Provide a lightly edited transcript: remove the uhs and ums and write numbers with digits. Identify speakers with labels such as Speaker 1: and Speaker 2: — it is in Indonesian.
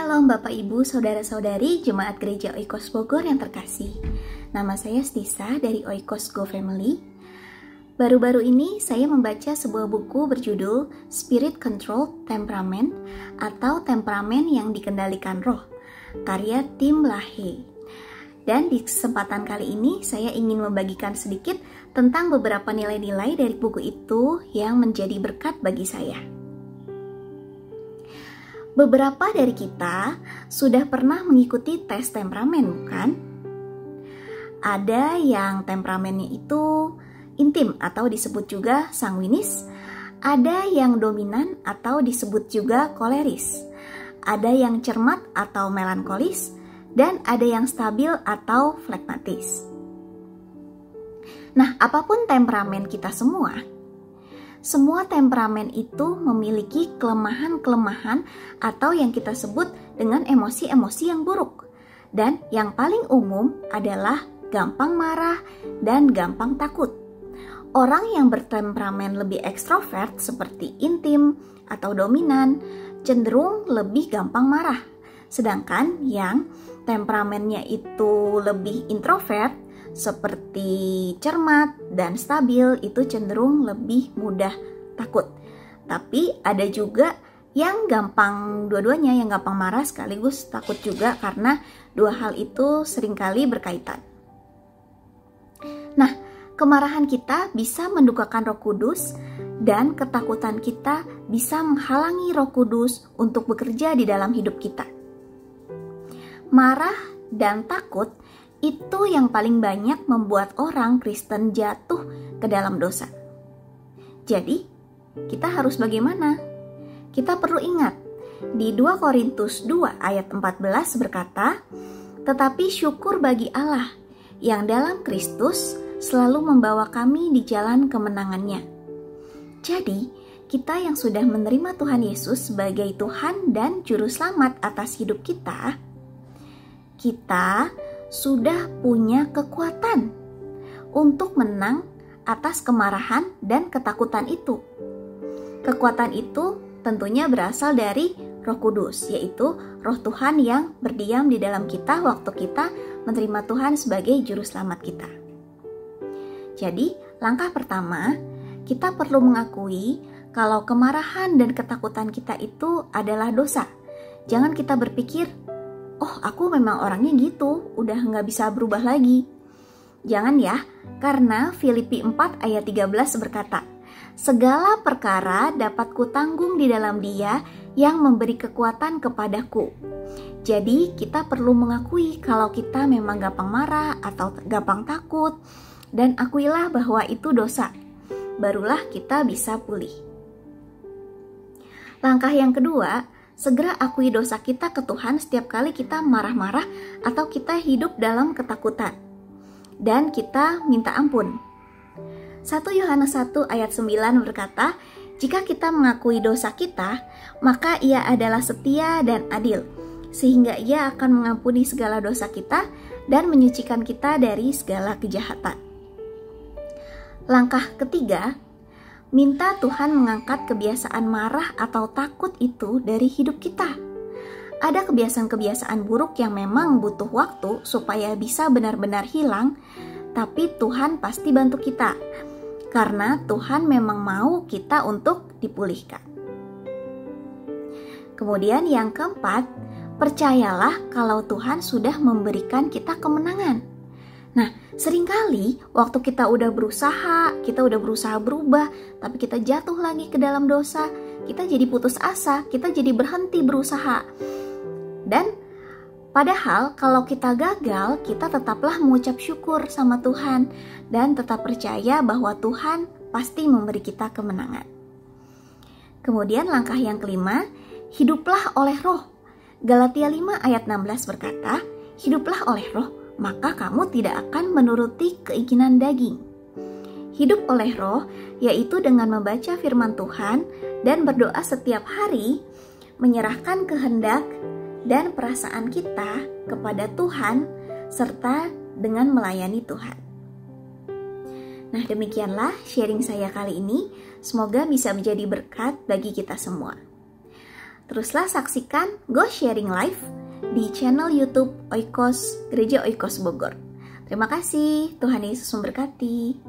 Speaker 1: Shalom Bapak Ibu, Saudara-saudari Jemaat Gereja Oikos Bogor yang terkasih. Nama saya Stisa dari Oikos Go Family. Baru-baru ini saya membaca sebuah buku berjudul Spirit Controlled Temperament atau Temperamen yang Dikendalikan Roh, karya Tim LaHaye. Dan di kesempatan kali ini saya ingin membagikan sedikit tentang beberapa nilai-nilai dari buku itu yang menjadi berkat bagi saya. Beberapa dari kita sudah pernah mengikuti tes temperamen, bukan? Ada yang temperamennya itu intim atau disebut juga sanguinis, ada yang dominan atau disebut juga koleris, ada yang cermat atau melankolis, dan ada yang stabil atau flegmatis. Nah, apapun temperamen kita semua temperamen itu memiliki kelemahan-kelemahan atau yang kita sebut dengan emosi-emosi yang buruk. Dan yang paling umum adalah gampang marah dan gampang takut. Orang yang bertemperamen lebih ekstrovert seperti intim atau dominan cenderung lebih gampang marah. Sedangkan yang temperamennya itu lebih introvert seperti cermat dan stabil itu cenderung lebih mudah takut. Tapi ada juga yang gampang, dua-duanya yang gampang marah sekaligus takut juga, karena dua hal itu seringkali berkaitan. Nah, kemarahan kita bisa mendukakan Roh Kudus dan ketakutan kita bisa menghalangi Roh Kudus untuk bekerja di dalam hidup kita. Marah dan takut itu yang paling banyak membuat orang Kristen jatuh ke dalam dosa. Jadi, kita harus bagaimana? Kita perlu ingat, di 2 Korintus 2 ayat 14 berkata, "Tetapi syukur bagi Allah yang dalam Kristus selalu membawa kami di jalan kemenangannya." Jadi, kita yang sudah menerima Tuhan Yesus sebagai Tuhan dan Juru Selamat atas hidup kita sudah punya kekuatan untuk menang atas kemarahan dan ketakutan itu. Kekuatan itu tentunya berasal dari Roh Kudus, yaitu Roh Tuhan yang berdiam di dalam kita waktu kita menerima Tuhan sebagai Juru Selamat kita. Jadi, langkah pertama, kita perlu mengakui kalau kemarahan dan ketakutan kita itu adalah dosa. Jangan kita berpikir, "Oh, aku memang orangnya gitu, udah nggak bisa berubah lagi." Jangan ya, karena Filipi 4 ayat 13 berkata, "Segala perkara dapat kutanggung di dalam Dia yang memberi kekuatan kepadaku." Jadi kita perlu mengakui kalau kita memang gampang marah atau gampang takut, dan akuilah bahwa itu dosa. Barulah kita bisa pulih. Langkah yang kedua, segera akui dosa kita ke Tuhan setiap kali kita marah-marah atau kita hidup dalam ketakutan. Dan kita minta ampun. 1 Yohanes 1 ayat 9 berkata, "Jika kita mengakui dosa kita, maka Ia adalah setia dan adil, sehingga Ia akan mengampuni segala dosa kita dan menyucikan kita dari segala kejahatan." Langkah ketiga, minta Tuhan mengangkat kebiasaan marah atau takut itu dari hidup kita. Ada kebiasaan-kebiasaan buruk yang memang butuh waktu supaya bisa benar-benar hilang, tapi Tuhan pasti bantu kita, karena Tuhan memang mau kita untuk dipulihkan. Kemudian yang keempat, percayalah kalau Tuhan sudah memberikan kita kemenangan. Nah, seringkali waktu kita udah berusaha berubah, tapi kita jatuh lagi ke dalam dosa, kita jadi putus asa, kita jadi berhenti berusaha. Dan padahal kalau kita gagal, kita tetaplah mengucap syukur sama Tuhan dan tetap percaya bahwa Tuhan pasti memberi kita kemenangan. Kemudian langkah yang kelima, hiduplah oleh Roh. Galatia 5 ayat 16 berkata, "Hiduplah oleh Roh, maka kamu tidak akan menuruti keinginan daging." Hidup oleh Roh yaitu dengan membaca firman Tuhan dan berdoa setiap hari, menyerahkan kehendak dan perasaan kita kepada Tuhan serta dengan melayani Tuhan. Nah, demikianlah sharing saya kali ini. Semoga bisa menjadi berkat bagi kita semua. teruslah saksikan Go Sharing Live di channel YouTube Oikos Gereja Oikos Bogor. Terima kasih, Tuhan Yesus memberkati.